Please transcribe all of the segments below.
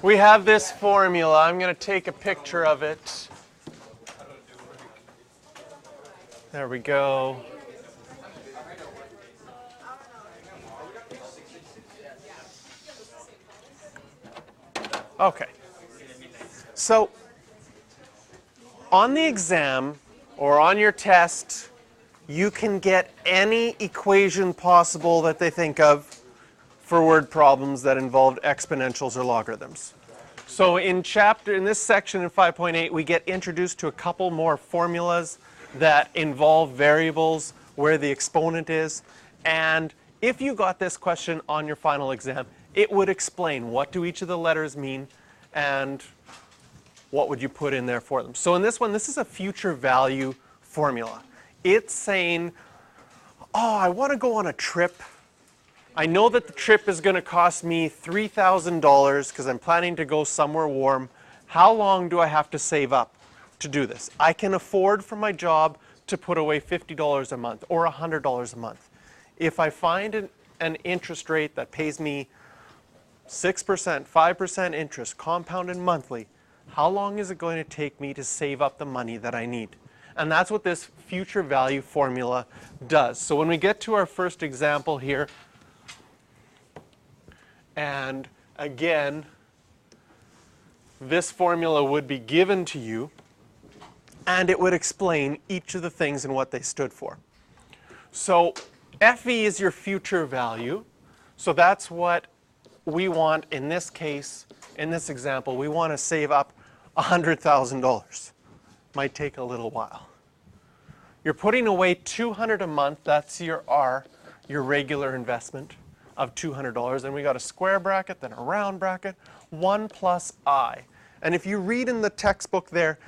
We have this formula. I'm going to take a picture of it. There we go. Okay. So on the exam or on your test, you can get any equation possible that they think of for word problems that involved exponentials or logarithms. So in this section in 5.8, we get introduced to a couple more formulas that involve variables where the exponent is. And if you got this question on your final exam, it would explain what do each of the letters mean and what would you put in there for them. So in this one, this is a future value formula. It's saying, oh, I want to go on a trip. I know that the trip is going to cost me $3,000 because I'm planning to go somewhere warm. How long do I have to save up to do this? I can afford for my job to put away $50 a month or $100 a month. If I find an interest rate that pays me 6%, 5% interest, compounded monthly, how long is it going to take me to save up the money that I need? And that's what this future value formula does. So when we get to our first example here, and again, this formula would be given to you, and it would explain each of the things and what they stood for. So FE is your future value. So that's what we want in this case, in this example. We want to save up $100,000. Might take a little while. You're putting away $200 a month. That's your R, your regular investment of $200. Then we got a square bracket, then a round bracket, 1 plus I. And if you read in the textbook there,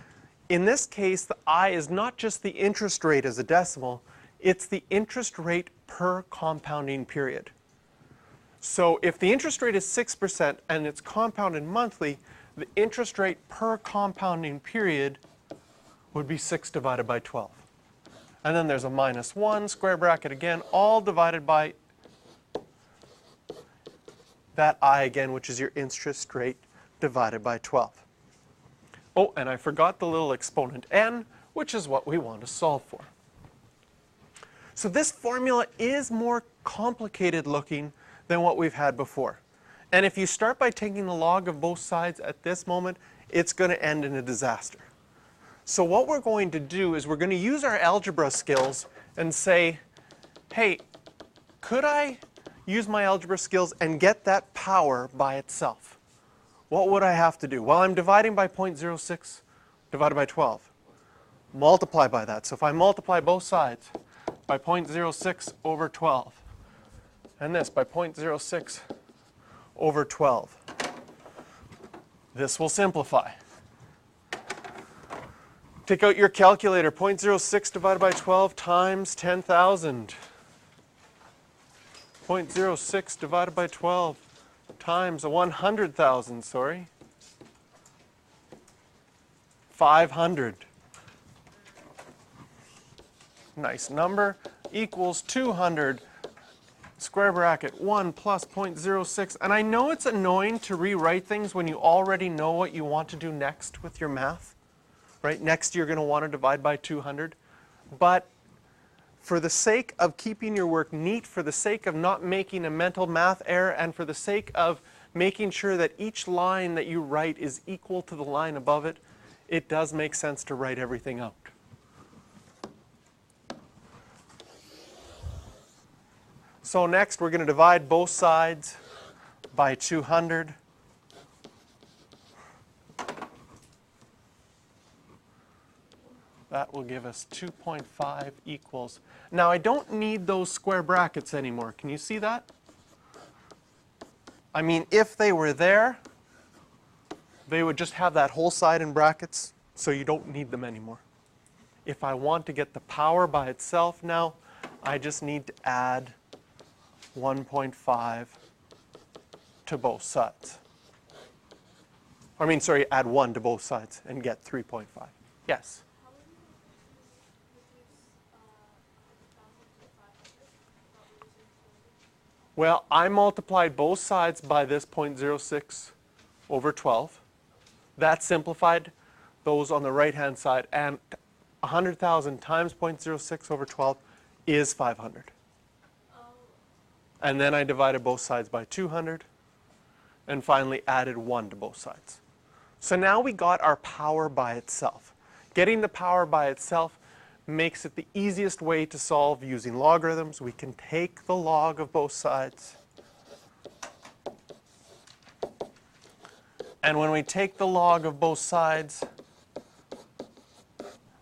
in this case, the I is not just the interest rate as a decimal, it's the interest rate per compounding period. So if the interest rate is 6% and it's compounded monthly, the interest rate per compounding period would be 6 divided by 12. And then there's a minus 1, square bracket again, all divided by that I again, which is your interest rate divided by 12. Oh, and I forgot the little exponent n, which is what we want to solve for. So this formula is more complicated looking than what we've had before. And if you start by taking the log of both sides at this moment, it's going to end in a disaster. So what we're going to do is we're going to use our algebra skills and say, hey, could I use my algebra skills and get that power by itself? What would I have to do? Well, I'm dividing by 0.06 divided by 12. Multiply by that. So if I multiply both sides by 0.06 over 12, and this by 0.06 over 12, this will simplify. Take out your calculator. 0.06 divided by 12 times 10,000. 0.06 divided by 12 times 100,000, sorry. 500. Nice number. Equals 200. Square bracket 1 plus 0.06. And I know it's annoying to rewrite things when you already know what you want to do next with your math. Right? Next you're going to want to divide by 200. But for the sake of keeping your work neat, for the sake of not making a mental math error, and for the sake of making sure that each line that you write is equal to the line above it, it does make sense to write everything out. So next we're going to divide both sides by 200. That will give us 2.5 equals. Now I don't need those square brackets anymore. Can you see that? I mean, if they were there, they would just have that whole side in brackets, so you don't need them anymore. If I want to get the power by itself now, I just need to add 1.5 to both sides. I mean, sorry, add 1 to both sides and get 3.5. Yes? Well, I multiplied both sides by this 0.06 over 12. That simplified those on the right-hand side, and 100,000 times 0.06 over 12 is 500. And then I divided both sides by 200, and finally added 1 to both sides. So now we got our power by itself. Getting the power by itself makes it the easiest way to solve using logarithms. We can take the log of both sides. And when we take the log of both sides,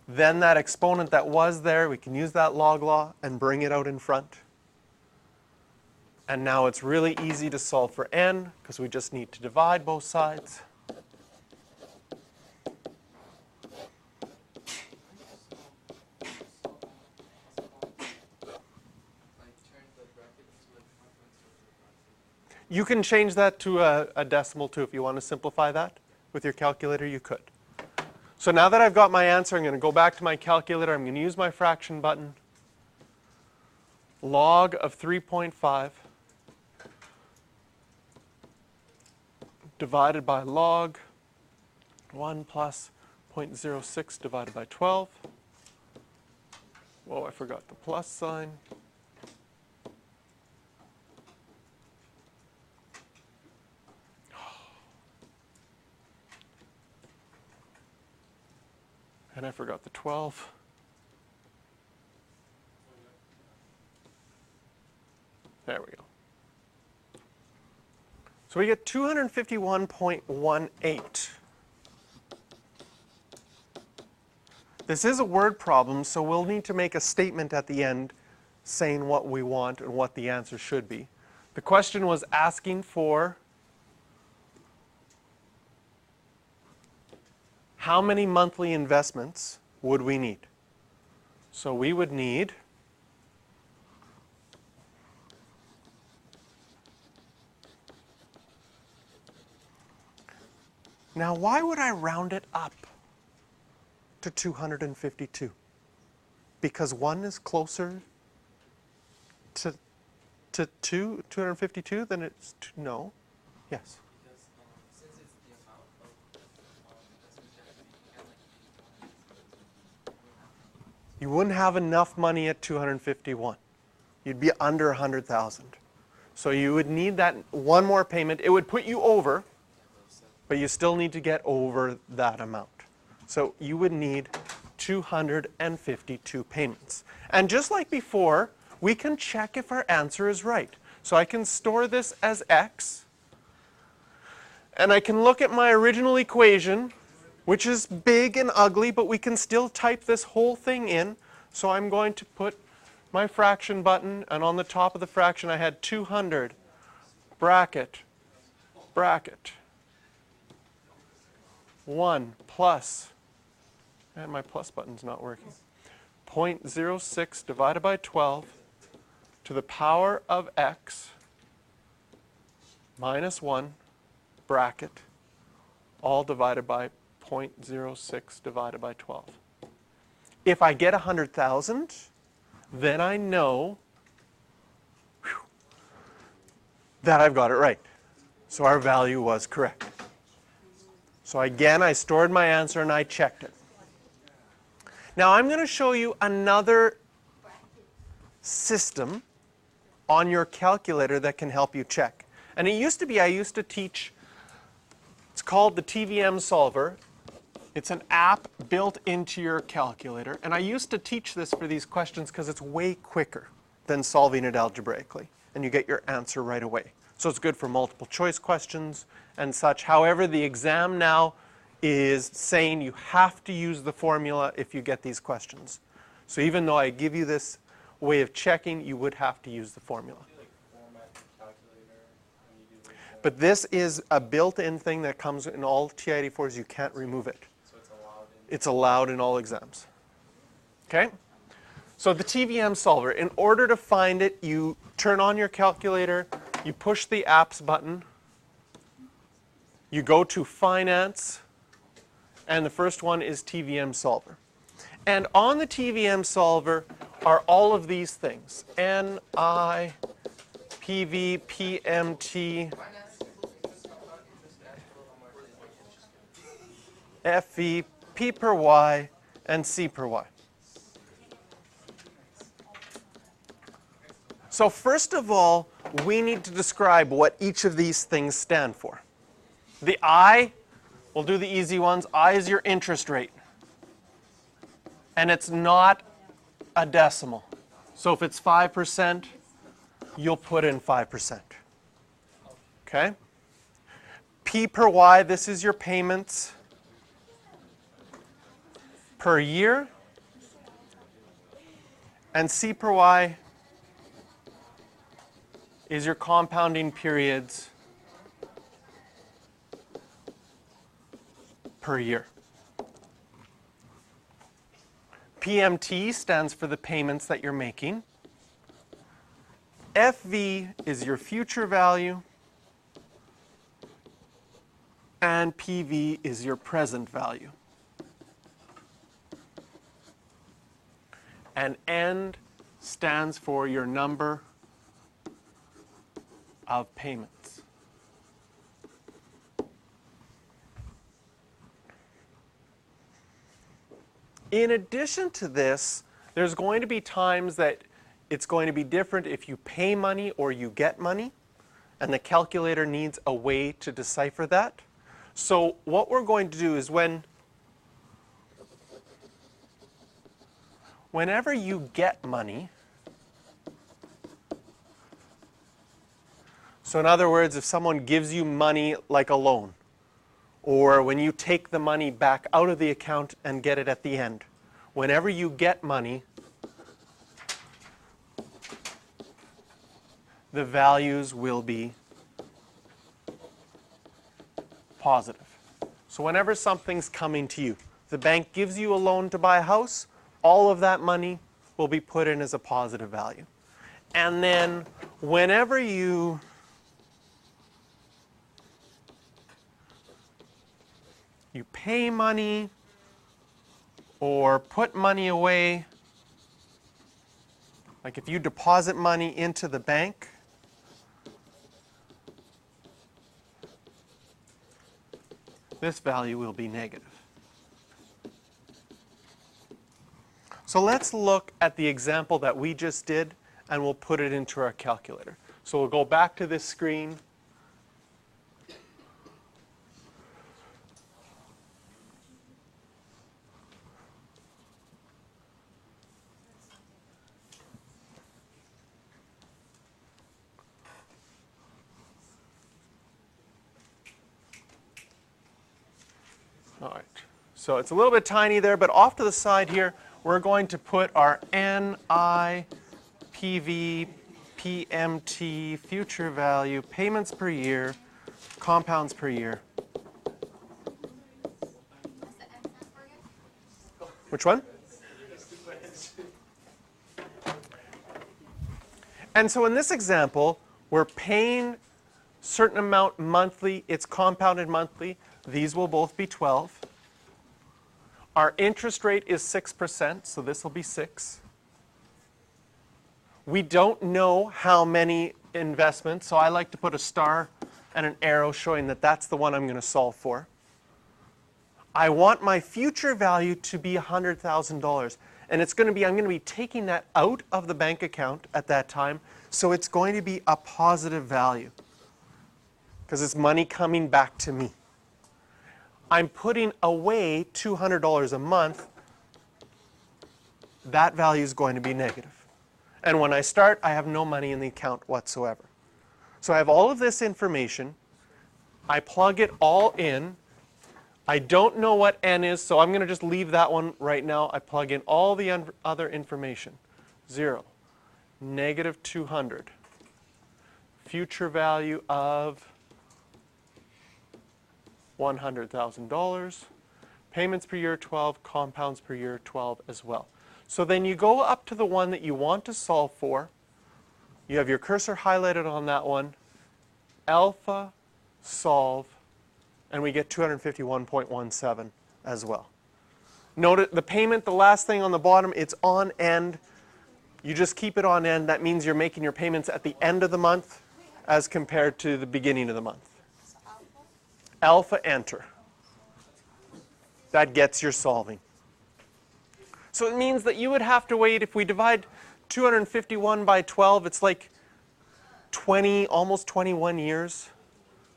then that exponent that was there, we can use that log law and bring it out in front. And now it's really easy to solve for n, because we just need to divide both sides. You can change that to a decimal too. If you want to simplify that with your calculator, you could. So now that I've got my answer, I'm going to go back to my calculator. I'm going to use my fraction button. Log of 3.5 divided by log 1 plus 0.06 divided by 12. Whoa, I forgot the plus sign. And I forgot the 12. There we go. So we get 251.18. This is a word problem, so we'll need to make a statement at the end saying what we want and what the answer should be. The question was asking for how many monthly investments would we need? So we would need now why would I round it up to 252? Because 1 is closer to 252 than it's to, no? Yes. You wouldn't have enough money at 251. You'd be under 100,000. So you would need that one more payment. It would put you over, but you still need to get over that amount. So you would need 252 payments. And just like before, we can check if our answer is right. So I can store this as x, and I can look at my original equation, which is big and ugly, but we can still type this whole thing in. So I'm going to put my fraction button, and on the top of the fraction I had 200, bracket, 1 plus, and my plus button's not working, 0.06 divided by 12 to the power of x minus 1, bracket, all divided by 0.06 divided by 12. If I get 100,000, then I know that I've got it right. So our value was correct. So again, I stored my answer and I checked it. Now I'm going to show you another system on your calculator that can help you check. And it used to be, I used to teach, it's called the Tvm Solver. It's an app built into your calculator. And I used to teach this for these questions because it's way quicker than solving it algebraically. And you get your answer right away. So it's good for multiple choice questions and such. However, the exam now is saying you have to use the formula if you get these questions. So even though I give you this way of checking, you would have to use the formula. But this is a built-in thing that comes in all TI-84s. You can't remove it. So it's allowed in all exams. Okay? So the TVM solver, in order to find it, you turn on your calculator, you push the apps button, you go to finance, and the first one is TVM solver. And on the TVM solver are all of these things. NI, PV, PMT, FV, P per Y, and C per Y. So first of all, we need to describe what each of these things stand for. The I, we'll do the easy ones. I is your interest rate. And it's not a decimal. So if it's 5%, you'll put in 5%. Okay? P per Y, this is your payments per year. And C per Y is your compounding periods per year. PMT stands for the payments that you're making. FV is your future value. And PV is your present value. And N stands for your number of payments. In addition to this, there's going to be times that it's going to be different if you pay money or you get money, and the calculator needs a way to decipher that. So what we're going to do is whenever you get money, so in other words, if someone gives you money like a loan, or when you take the money back out of the account and get it at the end, whenever you get money, the values will be positive. So whenever something's coming to you, the bank gives you a loan to buy a house, all of that money will be put in as a positive value. And then whenever you pay money or put money away, like if you deposit money into the bank, this value will be negative. So let's look at the example that we just did, and we'll put it into our calculator. So we'll go back to this screen. All right, so it's a little bit tiny there, but off to the side here, we're going to put our NI, PV, PMT, future value, payments per year, compounds per year. Which one? And so in this example, we're paying certain amount monthly. It's compounded monthly. These will both be 12. Our interest rate is 6%, so this will be 6. We don't know how many investments, so I like to put a star and an arrow showing that that's the one I'm going to solve for. I want my future value to be $100,000, and it's going to be, I'm going to be taking that out of the bank account at that time, so it's going to be a positive value because it's money coming back to me. I'm putting away $200 a month, that value is going to be negative. And when I start, I have no money in the account whatsoever. So I have all of this information. I plug it all in. I don't know what N is, so I'm going to just leave that one right now. I plug in all the other information. 0, negative 200. Future value of $100,000. Payments per year, 12. Compounds per year, 12 as well. So then you go up to the one that you want to solve for. You have your cursor highlighted on that one. Alpha, solve, and we get 251.17 as well. Note the payment, the last thing on the bottom, it's on end. You just keep it on end. That means you're making your payments at the end of the month as compared to the beginning of the month. Alpha, enter. That gets your solving. So it means that you would have to wait, if we divide 251 by 12, it's like 20, almost 21 years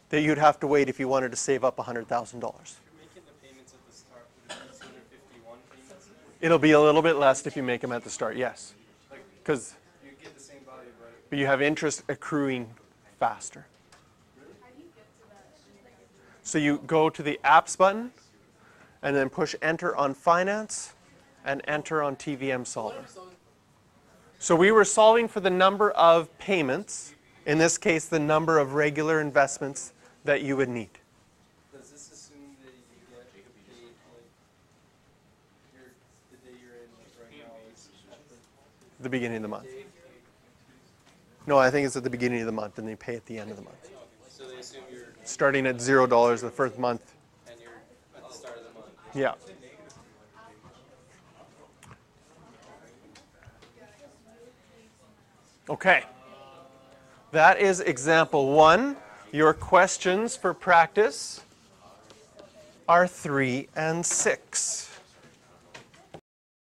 that you'd have to wait if you wanted to save up $100,000. If you're making the payments at the start, would it be 251 payments? It'll be a little bit less if you make them at the start, yes. Because You get the same value, but you have interest accruing faster. So you go to the apps button and then push enter on finance and enter on TVM Solver. So we were solving for the number of payments, in this case the number of regular investments that you would need. Does this assume that you get paid, like, the day you're in, like, right now is The beginning of the month. No, I think it's at the beginning of the month and they pay at the end of the month. so they assume you're, Starting at $0 the first month. and you're at the start of the month. Yeah. Okay. That is example 1. Your questions for practice are 3 and 6.